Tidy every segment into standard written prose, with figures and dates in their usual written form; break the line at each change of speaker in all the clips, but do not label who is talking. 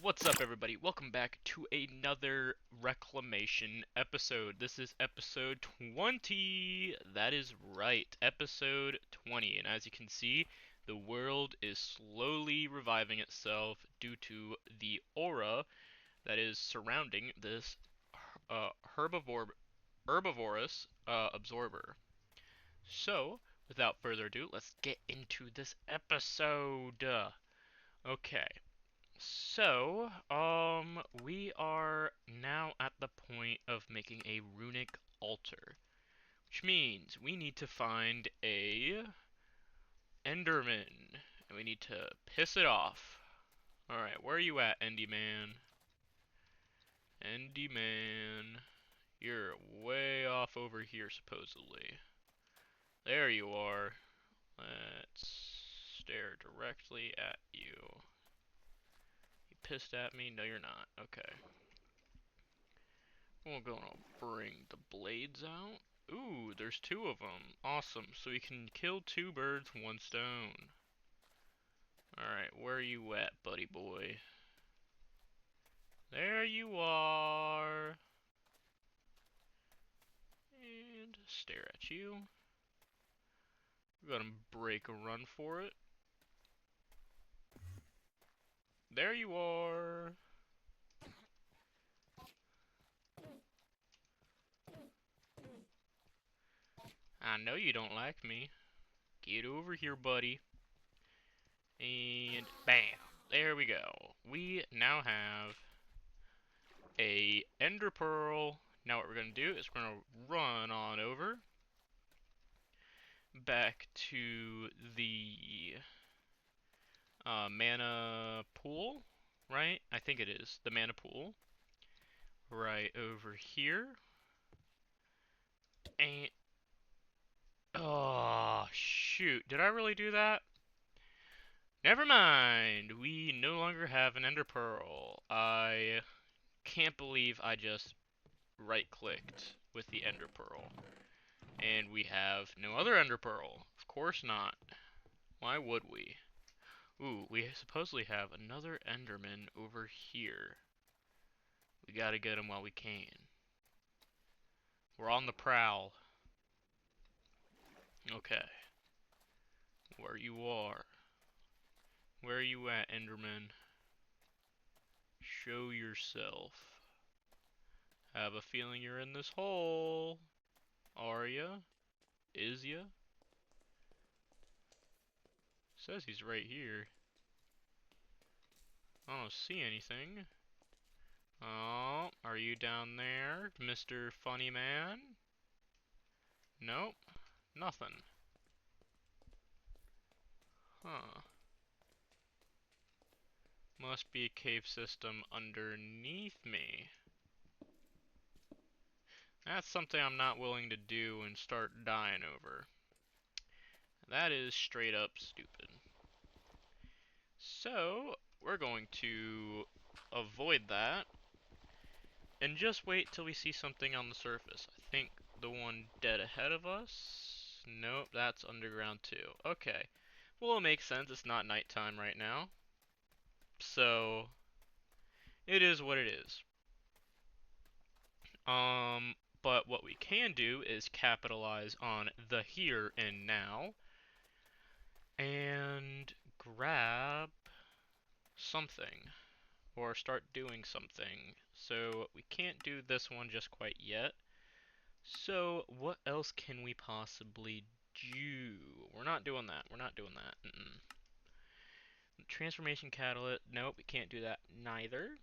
What's up, everybody? Welcome back to another Reclamation episode. This is episode 20. That is right, episode 20. And as you can see, the world is slowly reviving itself due to the aura that is surrounding this uh, herbivorous absorber. So, without further ado, let's get into this episode. Okay. We are now at the point of making a runic altar, which means we need to find a Enderman, and we need to piss it off. Alright, where are you at, Endy Man? Endy Man, you're way off over here, supposedly. There you are. Let's stare directly at you. You pissed at me? No, you're not. Okay. We're gonna bring the blades out. Ooh, there's two of them. Awesome. So we can kill two birds, one stone. Alright, where are you at, buddy boy? There you are. And stare at you. We're gonna break a run for it. There you are. I know you don't like me. Get over here, buddy. And bam. There we go. We now have a ender pearl. Now what we're going to do is we're going to run on over back to the mana pool, right? I think it is the mana pool right over here. And oh shoot, did I really do that? Never mind. We no longer have an ender pearl. I can't believe I just right-clicked with the ender pearl. And we have no other ender pearl. Of course not. Why would we? Ooh, we supposedly have another enderman over here. We gotta get him while we can. We're on the prowl. Okay. Where you are. Where are you at, enderman? Show yourself. Have a feeling you're in this hole. Are ya? Is ya? Says he's right here. I don't see anything. Oh, are you down there, Mr. Funny Man? Nope, nothing. Huh. Must be a cave system underneath me. That's something I'm not willing to do and start dying over. That is straight up stupid. So, we're going to avoid that and just wait till we see something on the surface. I think the one dead ahead of us. Nope, that's underground too. Okay. Well, it makes sense. It's not nighttime right now. So, it is what it is. But what we can do is capitalize on the here and now and grab something or start doing something. So we can't do this one just quite yet. So what else can we possibly do? We're not doing that. We're not doing that. Transformation catalyst. Nope, we can't do that neither.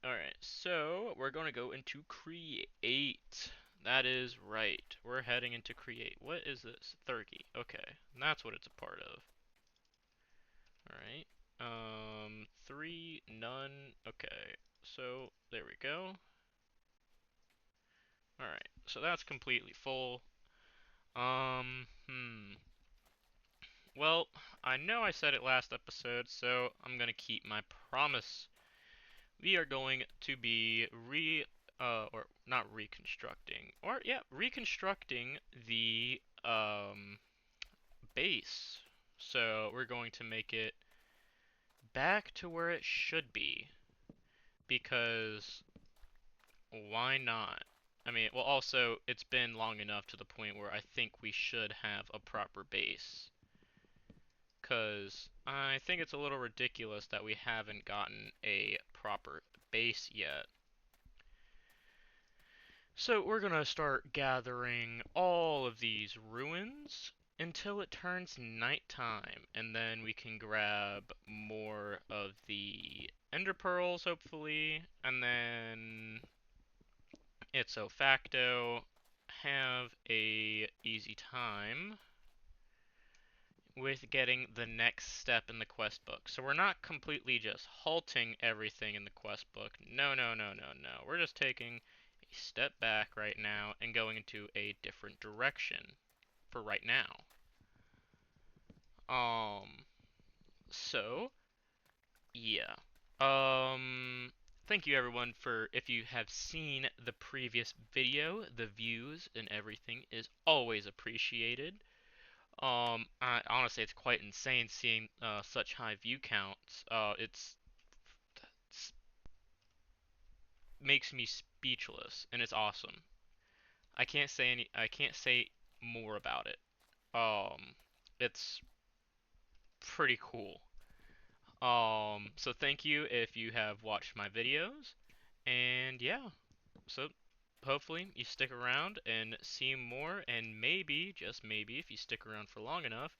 Alright, so we're going to go into create. That is right. We're heading into create. What is this? Thurkey. Okay, that's what it's a part of. Alright. 3, none. Okay, so there we go. Alright, so that's completely full. Well, I know I said it last episode, so I'm gonna keep my promise. We are going to be or not reconstructing, or yeah, reconstructing the base. So we're going to make it back to where it should be. because why not? I mean, well, also, it's been long enough to the point where I think we should have a proper base. Because I think it's a little ridiculous that we haven't gotten a proper base yet. So we're gonna start gathering all of these ruins until it turns nighttime, and then we can grab more of the ender pearls, hopefully, and then ipso facto have a easy time with getting the next step in the quest book. So we're not completely just halting everything in the quest book. No, no, no, no, no. We're just taking a step back right now and going into a different direction for right now. Um, so, yeah. Thank you everyone for, if you have seen the previous video, the views and everything is always appreciated. Honestly, it's quite insane seeing such high view counts. It's makes me speechless, and it's awesome. I can't say more about it. It's pretty cool. So thank you if you have watched my videos, and yeah, so hopefully you stick around and see more, and maybe, just maybe, if you stick around for long enough,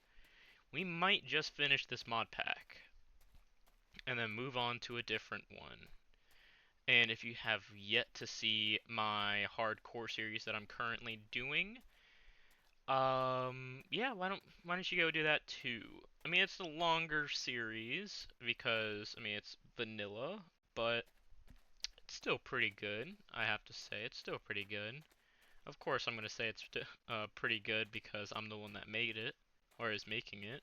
we might just finish this mod pack and then move on to a different one. And if you have yet to see my hardcore series that I'm currently doing, yeah, why don't you go do that too? I mean, it's a longer series because I mean it's vanilla, but it's still pretty good. I have to say it's still pretty good. Of course, I'm gonna say it's pretty good because I'm the one that made it or is making it.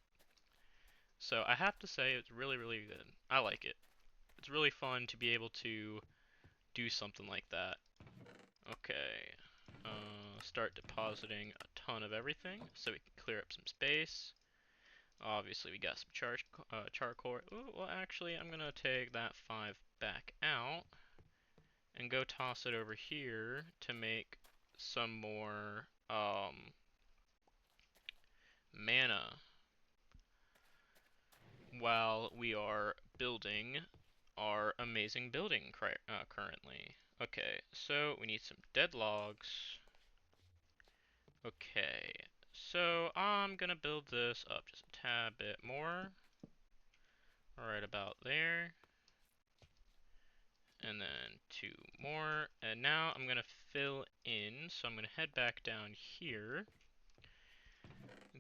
So I have to say it's really, really good. I like it. It's really fun to be able to do something like that. Okay. Start depositing a ton of everything so we can clear up some space. Obviously, we got some charcoal. Ooh, well, actually, I'm gonna take that 5 back out and go toss it over here to make some more mana while we are building our amazing building currently. Okay, so we need some dead logs. Okay, so I'm gonna build this up just a tad bit more. Right about there. And then 2 more. And now I'm gonna fill in, so I'm gonna head back down here.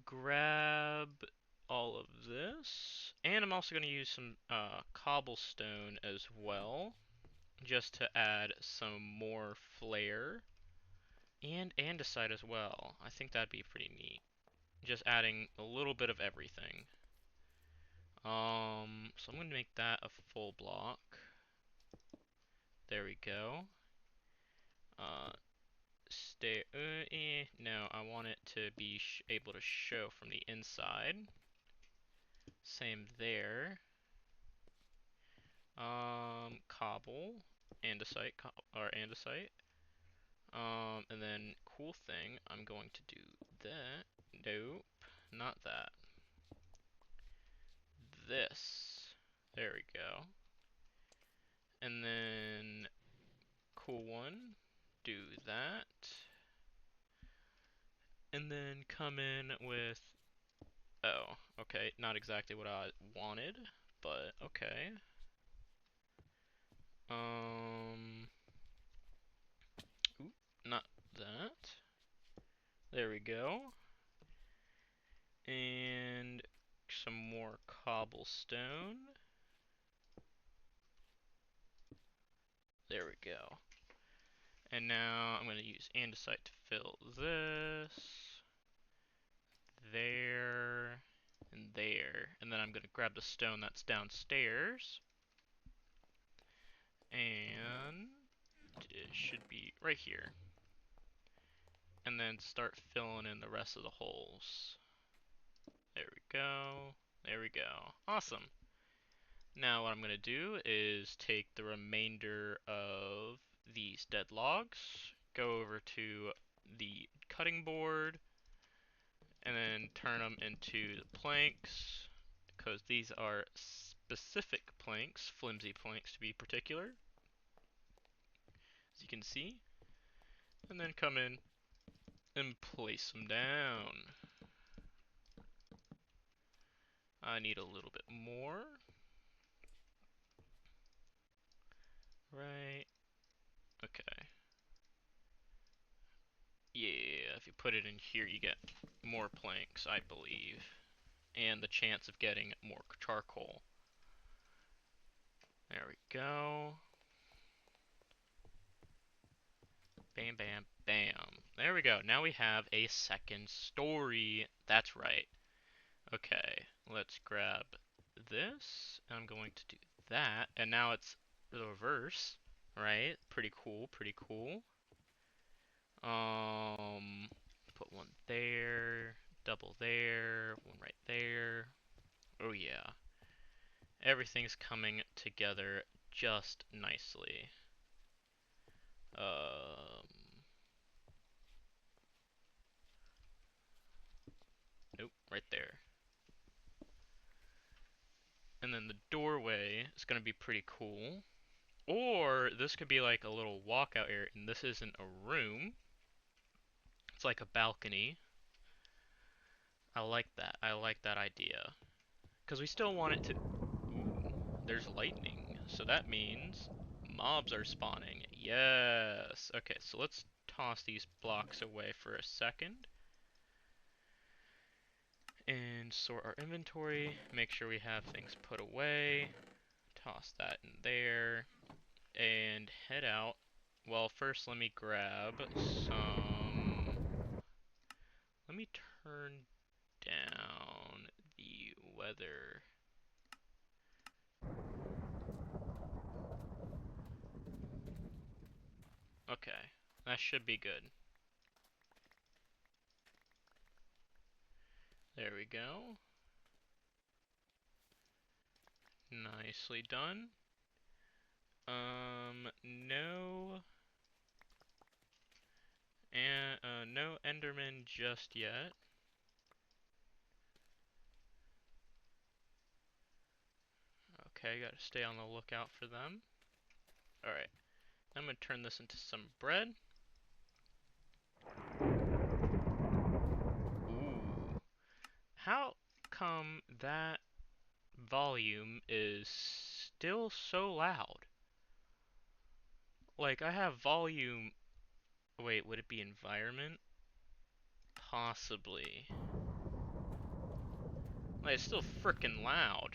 Grab all of this. And I'm also gonna use some cobblestone as well, just to add some more flair. And andesite as well. I think that'd be pretty neat. Just adding a little bit of everything. So I'm gonna make that a full block. There we go. Uh, no, I want it to be able to show from the inside. Same there. Cobble, andesite, or andesite. And then cool thing, I'm going to do that. Nope, not that. This. There we go. And then cool one, do that. And then come in with, oh, okay, not exactly what I wanted, but okay. Oop, not that. There we go. And some more cobblestone. There we go. And now I'm going to use andesite to fill this, there, and there. And then I'm going to grab the stone that's downstairs. And it should be right here. And then start filling in the rest of the holes. There we go. There we go. Awesome. Now what I'm going to do is take the remainder of these dead logs, go over to the cutting board, and then turn them into the planks, because these are specific planks, flimsy planks to be particular, as you can see, and then come in and place them down. I need a little bit more. Right. Okay. Yeah, if you put it in here, you get more planks, I believe. And the chance of getting more charcoal. There we go. Bam, bam, bam. There we go. Now we have a second story. That's right. Okay, let's grab this. I'm going to do that. And now it's the reverse, right? Pretty cool, pretty cool. Put one there, double there, one right there. Oh yeah. Everything's coming together just nicely. Nope, right there. And then the doorway is gonna be pretty cool. Or this could be like a little walkout area, and this isn't a room. It's like a balcony. I like that. I like that idea. Because we still want it to... Ooh, there's lightning. So that means mobs are spawning. Yes. Okay, so let's toss these blocks away for a second. And sort our inventory. Make sure we have things put away. Toss that in there. And head out. Well, first let me grab some... Let me turn down the weather. Okay, that should be good. There we go. Nicely done. No... And, no Enderman just yet. Okay, gotta stay on the lookout for them. Alright, I'm gonna turn this into some bread. Ooh. How come that volume is still so loud? Like, I have volume... Wait, would it be environment? Possibly. Like, it's still frickin' loud.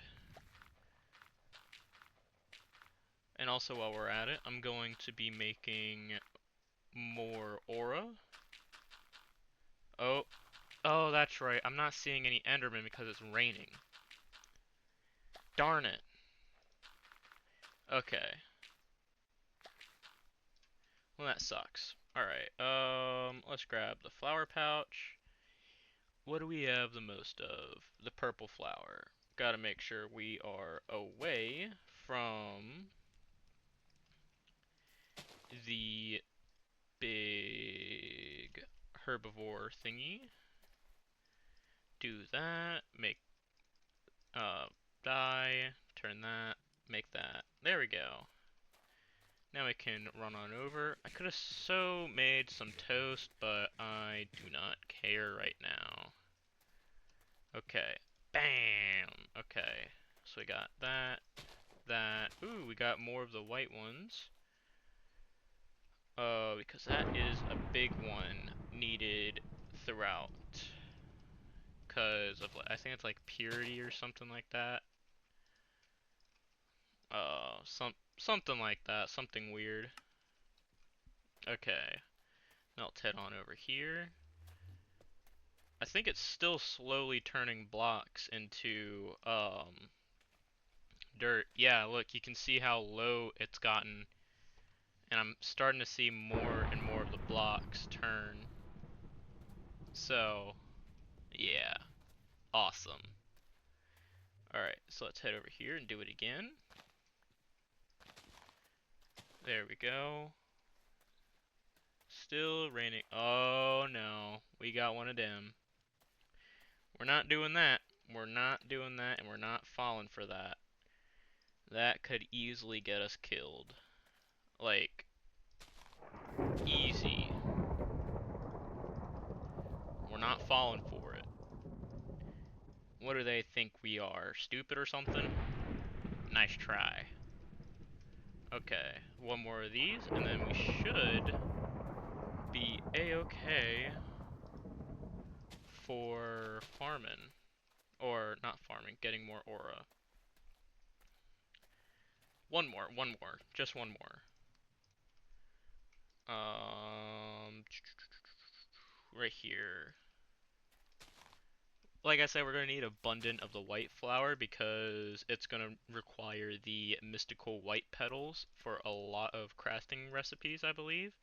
And also, while we're at it, I'm going to be making more aura. Oh, oh, that's right. I'm not seeing any Enderman because it's raining. Darn it. Okay. Well, that sucks. Alright, let's grab the flower pouch. What do we have the most of? The purple flower. Gotta make sure we are away from the big herbivore thingy. Do that, make, dye, turn that, make that. There we go. Now we can run on over. I could have so made some toast, but I do not care right now. Okay. Bam! Okay. So we got that, that. Ooh, we got more of the white ones. Because that is a big one needed throughout. Because of, I think it's like purity or something like that. Something like that. Something weird. Okay. Now let's head on over here. I think it's still slowly turning blocks into, dirt. Yeah, look, you can see how low it's gotten. And I'm starting to see more and more of the blocks turn. So, yeah. Awesome. Alright, so let's head over here and do it again. There we go. Still raining. Oh no, we got one of them. We're not doing that. We're not doing that, and we're not falling for that. That could easily get us killed. Like, easy. We're not falling for it. What do they think we are? Stupid or something? Nice try. Okay, one more of these, and then we should be a-okay for farming. Or, not farming, getting more aura. One more, just one more. Right here. Like I said, we're going to need abundant of the white flower because it's going to require the mystical white petals for a lot of crafting recipes, I believe.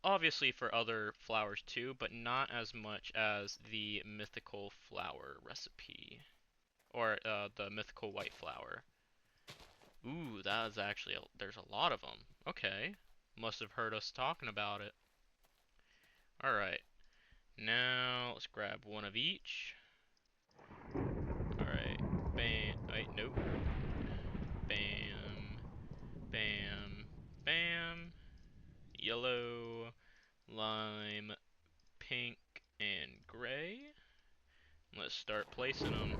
Obviously for other flowers too, but not as much as the mythical flower recipe. Or the mythical white flower. Ooh, that is actually, there's a lot of them. Okay. Must have heard us talking about it. Alright. Now, let's grab one of each. Alright. Bam. Wait, nope. Bam. Bam. Bam. Yellow. Lime. Pink. And gray. Let's start placing them.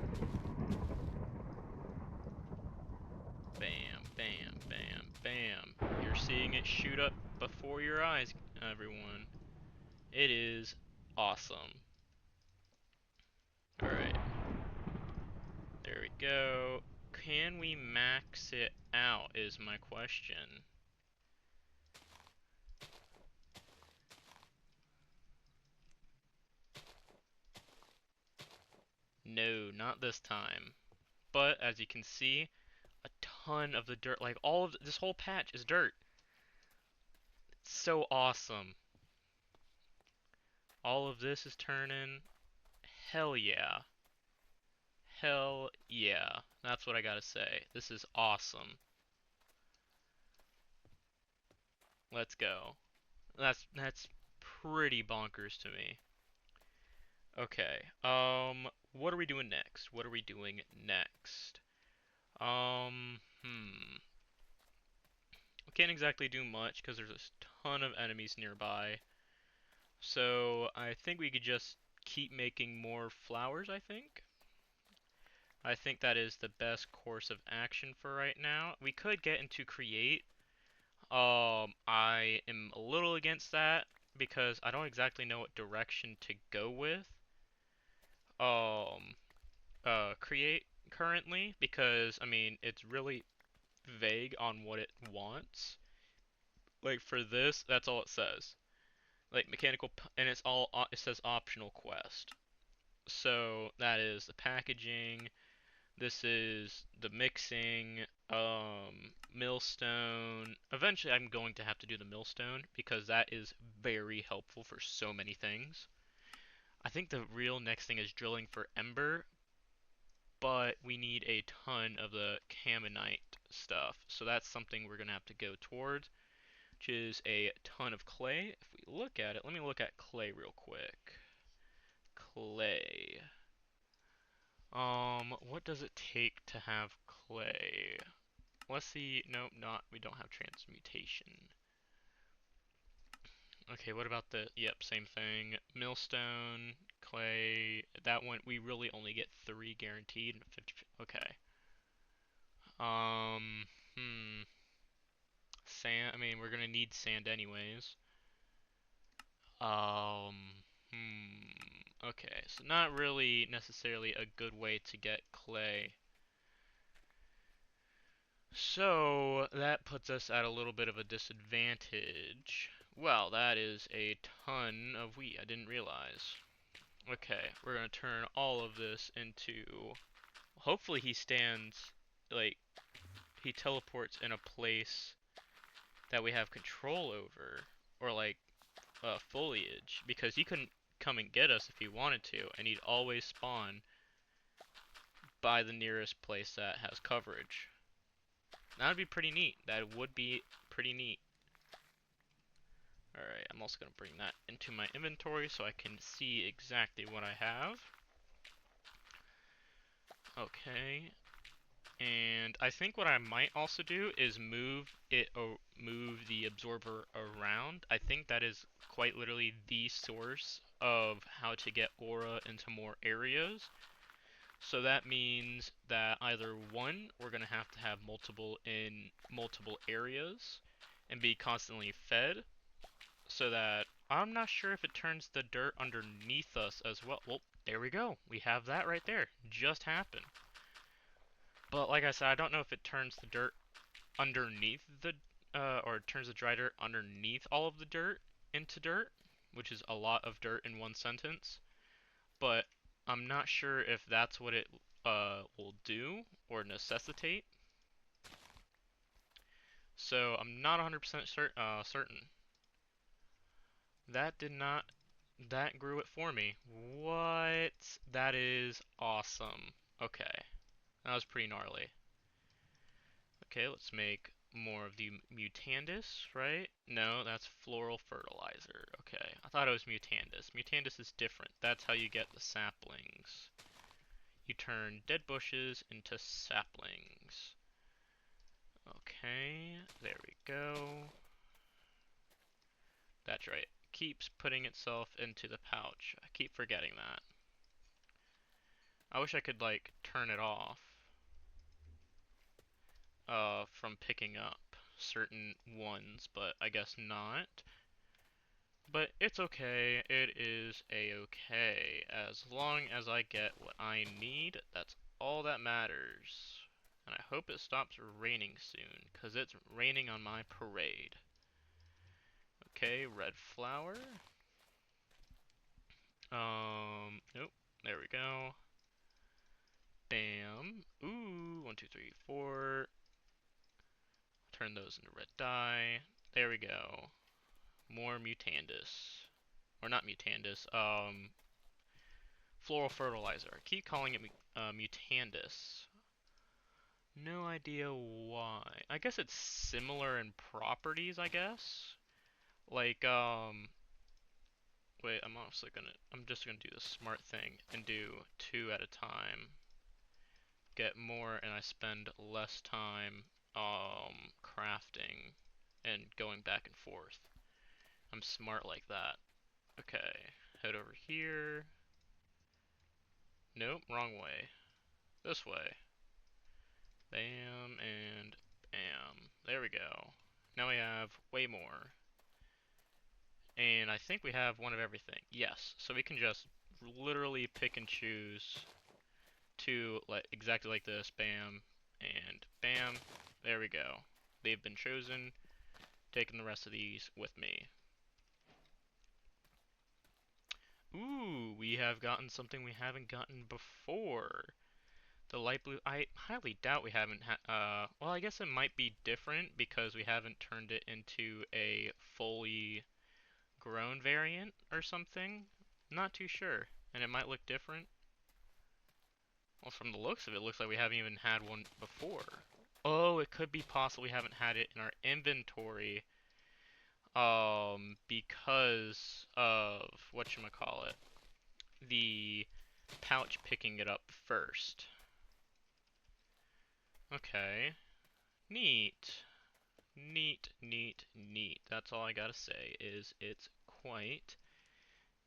Bam. Bam. Bam. Bam. You're seeing it shoot up before your eyes, everyone. It is awesome. Alright. There we go. Can we max it out is my question. No, not this time. But as you can see, a ton of the dirt, like all of this whole patch is dirt. It's so awesome. All of this is turning. Hell yeah. Hell yeah. That's what I gotta say. This is awesome. Let's go. That's pretty bonkers to me. Okay. What are we doing next? What are we doing next? We can't exactly do much because there's a ton of enemies nearby. So I think we could just keep making more flowers, I think. I think that is the best course of action for right now. We could get into create. I am a little against that because I don't exactly know what direction to go with. Um, create currently because, I mean, it's really vague on what it wants. Like for this, that's all it says. Like mechanical, and it's all it says optional quest. So that is the packaging. This is the mixing. Millstone. Eventually, I'm going to have to do the millstone because that is very helpful for so many things. I think the real next thing is drilling for ember, but we need a ton of the Caminite stuff. So that's something we're going to have to go towards, which is a ton of clay. If we look at it, let me look at clay real quick. Clay. What does it take to have clay? Let's see. Nope, not. We don't have transmutation. Okay, what about the, yep, same thing. Millstone, clay, that one, we really only get 3 guaranteed and 50, okay. Um, Sand, I mean, we're gonna need sand anyways. Um, okay, so not really necessarily a good way to get clay. So, that puts us at a little bit of a disadvantage. Well, that is a ton of wheat, I didn't realize. Okay, we're gonna turn all of this into... Hopefully he stands, like, he teleports in a place that we have control over. Or, like, foliage. Because he couldn't come and get us if he wanted to, and he'd always spawn by the nearest place that has coverage. That would be pretty neat. That would be pretty neat. Alright, I'm also going to bring that into my inventory so I can see exactly what I have. Okay. And I think what I might also do is move the absorber around. I think that is quite literally the source of how to get aura into more areas. So that means that either one, we're gonna have to have multiple in multiple areas and be constantly fed, so that I'm not sure if it turns the dirt underneath us as well. Well, there we go. We have that right there. Just happened. But like I said, I don't know if it turns the dirt underneath the, or it turns the dry dirt underneath all of the dirt into dirt, which is a lot of dirt in one sentence. But I'm not sure if that's what it will do or necessitate. So I'm not 100% certain. That did not, that grew it for me. What? That is awesome. Okay, that was pretty gnarly. Okay, let's make more of the Mutandis, right? No, that's floral fertilizer. Okay, I thought it was Mutandis. Mutandis is different. That's how you get the saplings. You turn dead bushes into saplings. Okay, there we go. That's right. Keeps putting itself into the pouch. I keep forgetting that. I wish I could, like, turn it off from picking up certain ones, but I guess not. But it's okay. It is a-okay. As long as I get what I need, that's all that matters. And I hope it stops raining soon, because it's raining on my parade. Okay, red flower. Nope. There we go. Bam. Ooh, 1, 2, 3, 4. Turn those into red dye. There we go. More Mutandis. Or not Mutandis, floral fertilizer. I keep calling it Mutandis. No idea why. I guess it's similar in properties, I guess. Like, wait, I'm just gonna do the smart thing and do 2 at a time. Get more and I spend less time, crafting and going back and forth. I'm smart like that. Okay, head over here. Nope, wrong way. This way. Bam and bam. There we go. Now we have way more. And I think we have one of everything. Yes, so we can just literally pick and choose to exactly like this. Bam and bam. There we go. They've been chosen. Taking the rest of these with me. Ooh, we have gotten something we haven't gotten before. The light blue, I highly doubt we haven't well, I guess it might be different because we haven't turned it into a fully grown variant or something. Not too sure. And it might look different. Well, from the looks of it, it looks like we haven't even had one before. Oh, it could be possible we haven't had it in our inventory, because of, whatchamacallit, the pouch picking it up first. Okay. Neat. Neat, neat, neat. That's all I gotta say, is it's quite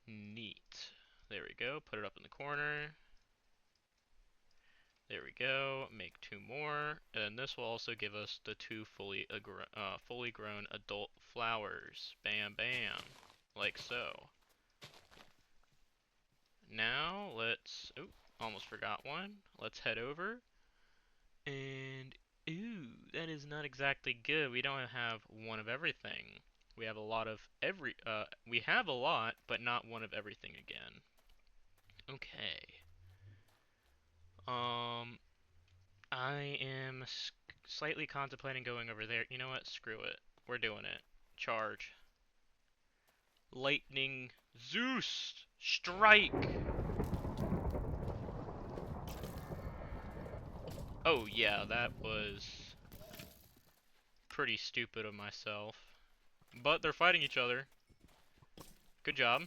neat. There we go, put it up in the corner. There we go, make 2 more, and this will also give us the 2 fully grown adult flowers. Bam, bam, like so. Now, let's, oh, almost forgot one. Let's head over, and, ooh, that is not exactly good. We don't have one of everything. We have a lot of we have a lot, but not one of everything again. Okay. I am slightly contemplating going over there. You know what? Screw it. We're doing it. Charge. Lightning Zeus! Strike! Oh yeah, that was pretty stupid of myself. But they're fighting each other. Good job.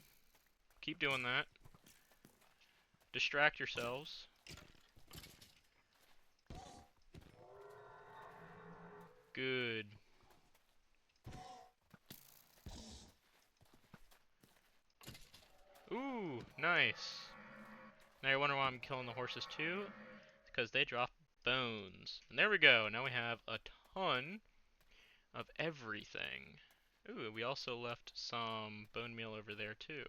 Keep doing that. Distract yourselves. Good. Ooh, nice. Now you wonder why I'm killing the horses too? Because they drop bones. And there we go. Now we have a ton of everything. Ooh, we also left some bone meal over there too.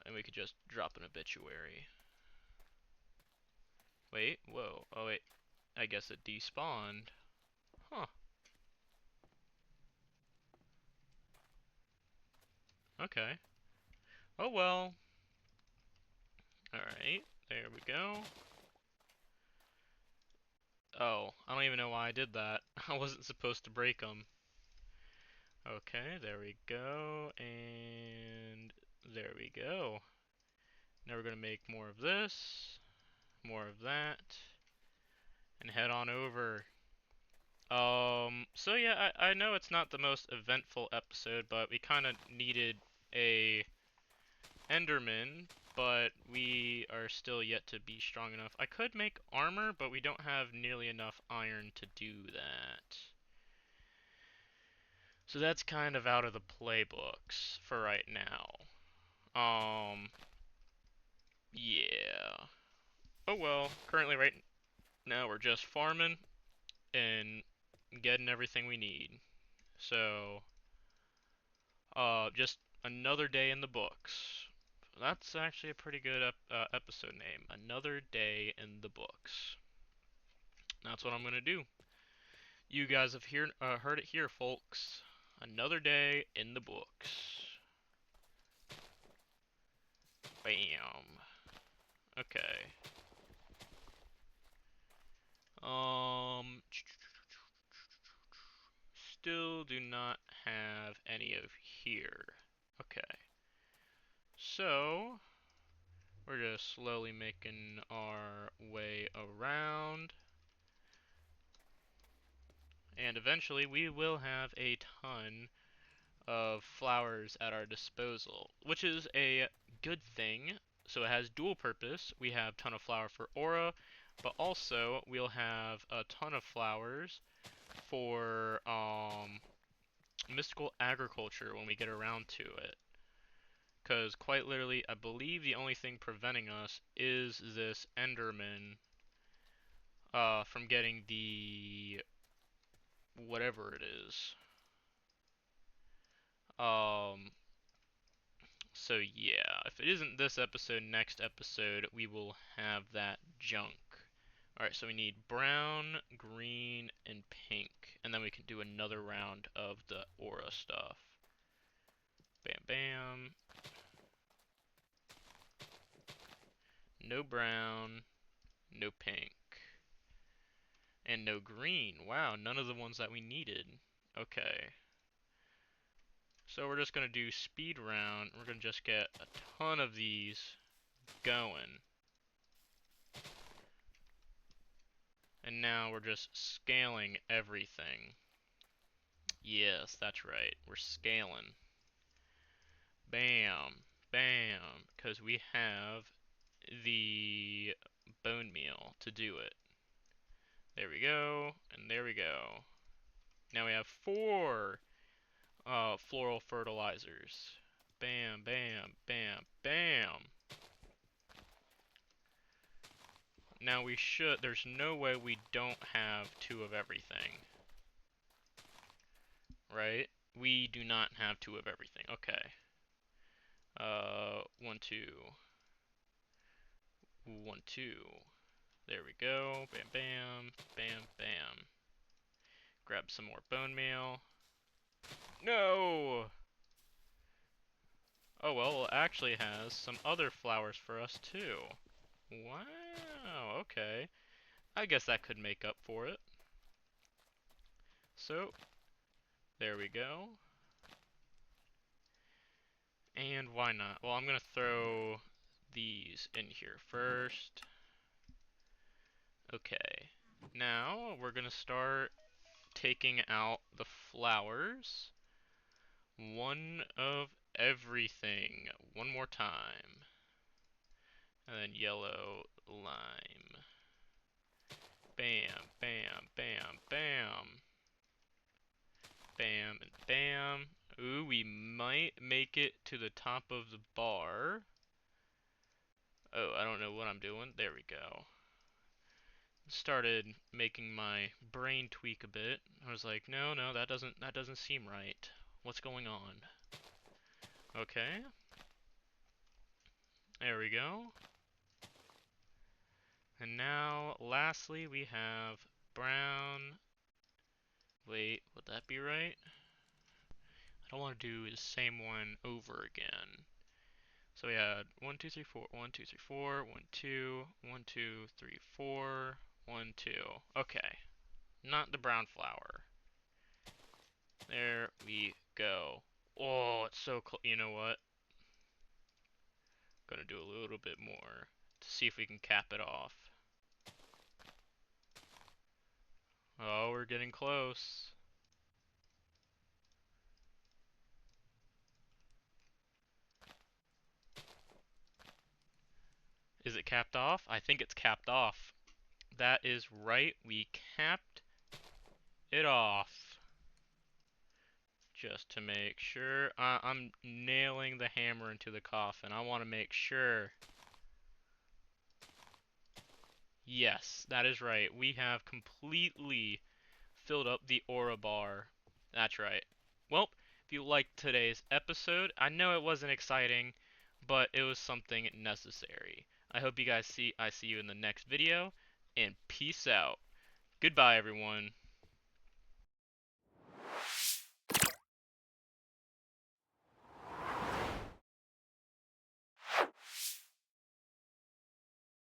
And we could just drop an obituary. Wait, whoa. Oh wait, I guess it despawned. Huh. Okay. Oh well. Alright, there we go. Oh, I don't even know why I did that. I wasn't supposed to break them. Okay, there we go, and there we go. Now we're gonna make more of this, more of that, and head on over. So yeah, I know it's not the most eventful episode, but we kind of needed a Enderman, but we are still yet to be strong enough. I could make armor, but we don't have nearly enough iron to do that. So that's kind of out of the playbooks for right now. Yeah. Oh well, currently right now we're just farming and getting everything we need. So, just another day in the books. That's actually a pretty good episode name. Another day in the books. That's what I'm gonna do. You guys have heard it here, folks. Another day in the books. Bam. Okay. Still do not have any of here. Okay. So, we're just slowly making our way around. And eventually we will have a ton of flowers at our disposal, which is a good thing. So it has dual purpose. We have a ton of flower for aura, but also we'll have a ton of flowers for mystical agriculture when we get around to it. Because quite literally, I believe the only thing preventing us is this Enderman from getting the whatever it is. Um, so yeah, if it isn't this episode, next episode we will have that junk. Alright, so we need brown, green, and pink. And then we can do another round of the aura stuff. Bam bam. No brown, no pink. And no green. Wow, none of the ones that we needed. Okay. So we're just gonna do speed round. We're gonna just get a ton of these going. And now we're just scaling everything. Yes, that's right. We're scaling. Bam. Bam. Because we have the bone meal to do it. There we go. And there we go. Now we have 4 floral fertilizers. Bam, bam, bam, bam. Now we should, there's no way we don't have 2 of everything. Right? We do not have 2 of everything. Okay. 1, 2. 1, 2. There we go. Bam, bam, bam, bam. Grab some more bone meal. No! Oh well, it actually has some other flowers for us too. Wow, okay. I guess that could make up for it. So, there we go. And why not? Well, I'm gonna throw these in here first. Okay. Now we're gonna start taking out the flowers. One of everything. One more time. And then yellow, lime. Bam, bam, bam, bam. Bam and bam. Ooh, we might make it to the top of the bar. Oh, I don't know what I'm doing. There we go. Started making my brain tweak a bit. I was like, no, that doesn't seem right. What's going on? Okay. There we go. And now, lastly, we have brown. Wait, would that be right? I don't want to do the same one over again. So we had 1, 2, 3, 4, 1, 2, 3, 4, 1, 2, 1, 2, 3, 4, 1, 2. Okay. Not the brown flower. There we go. Oh, it's so close. You know what? Gonna do a little bit more to see if we can cap it off. Oh, we're getting close. Is it capped off? I think it's capped off. That is right. We capped it off. Just to make sure. I'm nailing the hammer into the coffin. I want to make sure. Yes, that is right. We have completely filled up the aura bar. That's right. Well, if you liked today's episode, I know it wasn't exciting, but it was something necessary. I hope you guys I see you in the next video, and peace out. Goodbye, everyone.